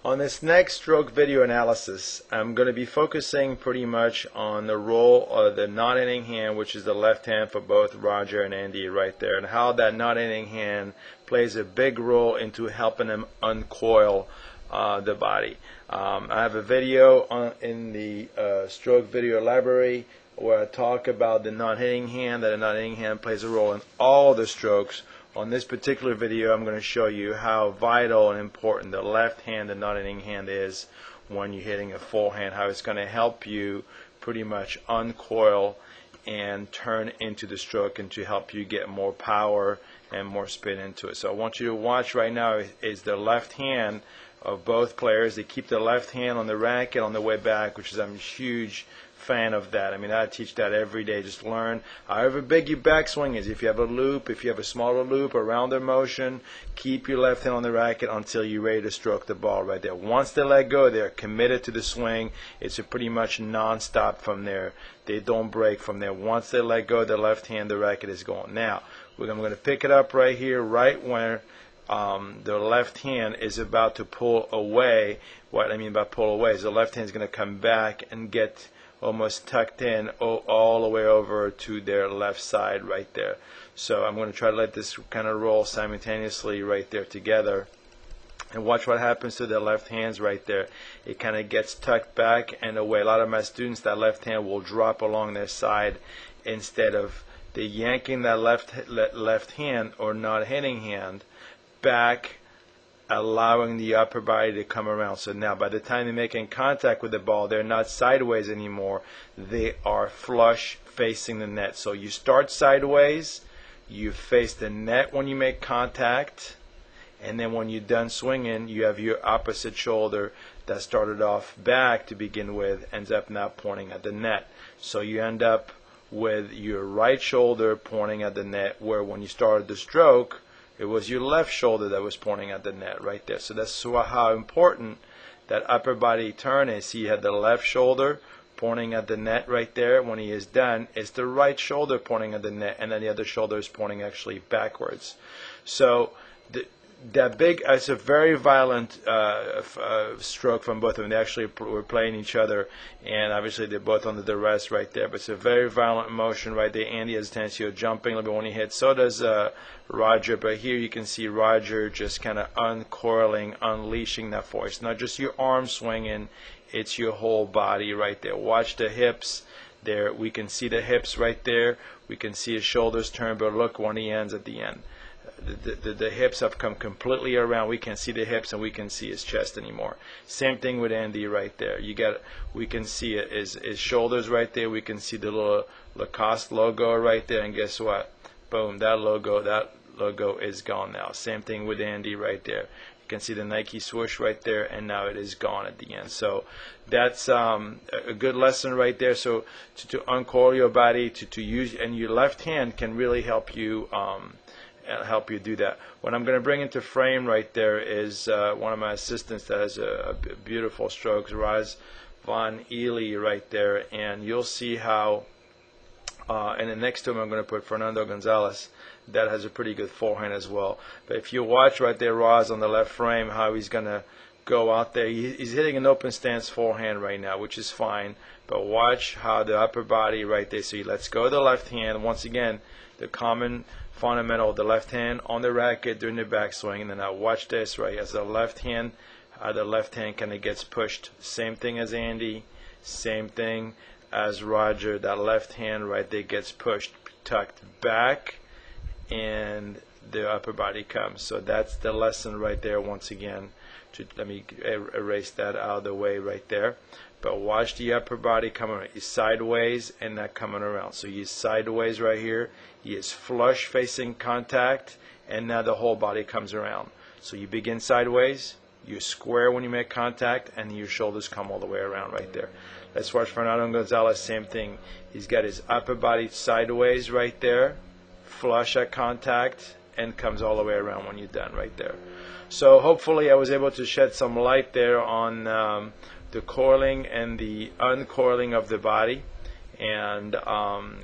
On this next stroke video analysis, I'm going to be focusing pretty much on the role of the non-hitting hand, which is the left hand for both Roger and Andy right there, and how that non-hitting hand plays a big role into helping them uncoil the body. I have a video in the stroke video library where I talk about the non-hitting hand, that the non-hitting hand plays a role in all the strokes. On this particular video, I'm going to show you how vital and important the left hand, the non-hitting hand, is when you're hitting a full hand, how it's going to help you pretty much uncoil and turn into the stroke and to help you get more power and more spin into it. So I want you to watch right now is the left hand of both players. They keep the left hand on the racket on the way back, which is, I'm a huge fan of that. I mean, I teach that every day. Just learn however big your backswing is. If you have a loop, if you have a smaller loop around the motion, keep your left hand on the racket until you're ready to stroke the ball right there. Once they let go, they're committed to the swing. It's a pretty much non-stop from there. They don't break from there. Once they let go, the left hand, the racket is going. Now, I'm going to pick it up right here, right where the left hand is about to pull away. What I mean by pull away is the left hand is going to come back and get almost tucked in all the way over to their left side right there. So I'm going to try to let this kind of roll simultaneously right there together. And watch what happens to the left hands right there. It kind of gets tucked back and away. A lot of my students, that left hand will drop along their side instead of the yanking that left hand or not hitting hand back, allowing the upper body to come around. So now by the time they're making contact with the ball, they're not sideways anymore. They are flush facing the net. So you start sideways, you face the net when you make contact, and then when you're done swinging, you have your opposite shoulder that started off back to begin with, ends up now pointing at the net. So you end up with your right shoulder pointing at the net, where when you started the stroke, it was your left shoulder that was pointing at the net right there. So that's how important that upper body turn is. See, you had the left shoulder pointing at the net right there. When he is done, it's the right shoulder pointing at the net, and then the other shoulder is pointing actually backwards. So it's a very violent stroke from both of them. They actually were playing each other, and obviously they're both under the rest right there. But it's a very violent motion right there. Andy has a tendency of jumping a little bit when he hits. So does Roger. But here you can see Roger just kind of uncoiling, unleashing that force. Not just your arm swinging, it's your whole body right there. Watch the hips. There, we can see the hips right there. We can see his shoulders turn, but look when he ends at the end. The hips have come completely around. We can't see the hips and we can see his chest anymore. Same thing with Andy right there. We can see his shoulders right there. We can see the little Lacoste logo right there, and guess what? Boom, that logo is gone now. Same thing with Andy right there. You can see the Nike swoosh right there, and now it is gone at the end. So that's a good lesson right there. So to uncoil your body, to use, and your left hand can really help you do that. What I'm going to bring into frame right there is one of my assistants that has a beautiful stroke, Raz Von Ely right there, and you'll see how and then next to him I'm going to put Fernando Gonzalez, that has a pretty good forehand as well. But if you watch right there, Raz on the left frame, how he's going to go out there. He's hitting an open stance forehand right now, which is fine, but watch how the upper body right there, so he lets go of the left hand. Once again, the common fundamental of the left hand on the racket during the backswing, and then now watch this right as the left hand kind of gets pushed. Same thing as Andy, same thing as Roger. That left hand right there gets pushed, tucked back, and the upper body comes. So that's the lesson right there. Once again, let me erase that out of the way right there. But watch the upper body coming around. He's sideways and not coming around. So he's sideways right here. He is flush facing contact, and now the whole body comes around. So you begin sideways, you're square when you make contact, and your shoulders come all the way around right there. Let's watch Fernando Gonzalez, same thing. He's got his upper body sideways right there, flush at contact, and comes all the way around when you're done right there. So hopefully I was able to shed some light there on the coiling and the uncoiling of the body. And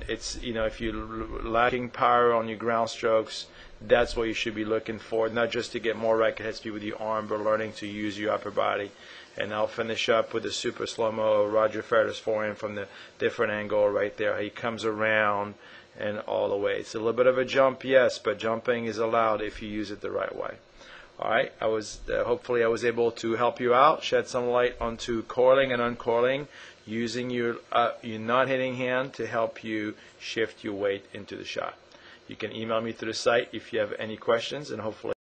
it's, if you're lacking power on your ground strokes, that's what you should be looking for, not just to get more racket head speed with your arm, but learning to use your upper body. And I'll finish up with the super slow-mo Roger Federer's forehand from the different angle right there. He comes around and all the way. It's a little bit of a jump, yes, but jumping is allowed if you use it the right way. All right, hopefully I was able to help you out, shed some light onto coiling and uncoiling, using your non-hitting hand to help you shift your weight into the shot. You can email me through the site if you have any questions, and hopefully